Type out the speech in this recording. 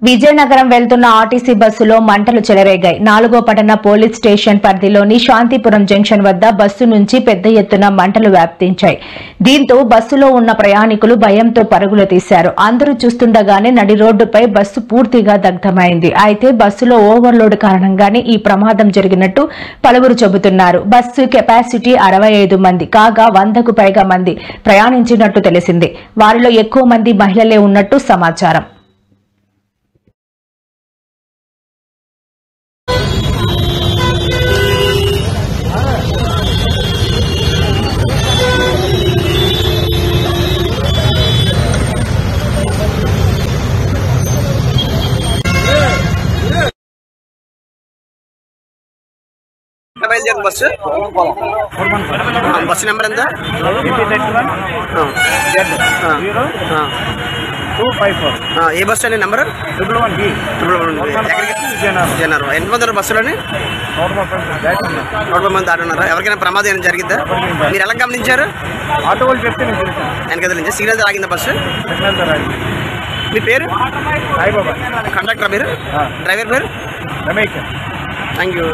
విజయనగరం వెళ్తున్న ఆర్టీసీ బస్సులో మంటలు చెలరేగాయి. 4వ పట్టణ పోలీస్ స్టేషన్ పరిధిలోని శాంతిపురం జంక్షన్ వద్ద బస్సు నుంచి పెద్ద ఎత్తున మంటలు వ్యాపించాయి. దీంతో బస్సులో ఉన్న ప్రయాణికులు భయంతో పరుగులు తీశారు. అందరూ చూస్తుండగానే నడి రోడ్డుపై బస్సు పూర్తిగా దగ్ధమైంది. అయితే బస్సులో ఓవర్లోడ్ కారణంగానే ఈ ప్రమాదం జరిగినట్టు పలువురు చెబుతున్నారు. బస్సు కెపాసిటీ 65 మంది కాగా 100కు పైగా మంది ప్రయాణించినట్టు తెలిసింది. వారిలో ఎక్కువ మంది మహిళలే ఉన్నట్టు సమాచారం. బస్సు బస్సు నెంబర్ ఎంత? ఏ బస్సు అండి నెంబర్? జనరు. ఎంతమంది బస్సులోని? 130 మంది దాటున్నారా? ఎవరికైనా ప్రమాదం ఏమైనా జరిగిందా? మీరు ఎలా గమనించారు? ఆటో వాళ్ళు చెప్తే వెనకదల నుంచి సిగ్నల్ ఆగిందా బస్సు? మీ పేరు? సాయిబాబా. కండక్టర్ పేరు? డ్రైవర్ పేరు? రమేష్. Thank you.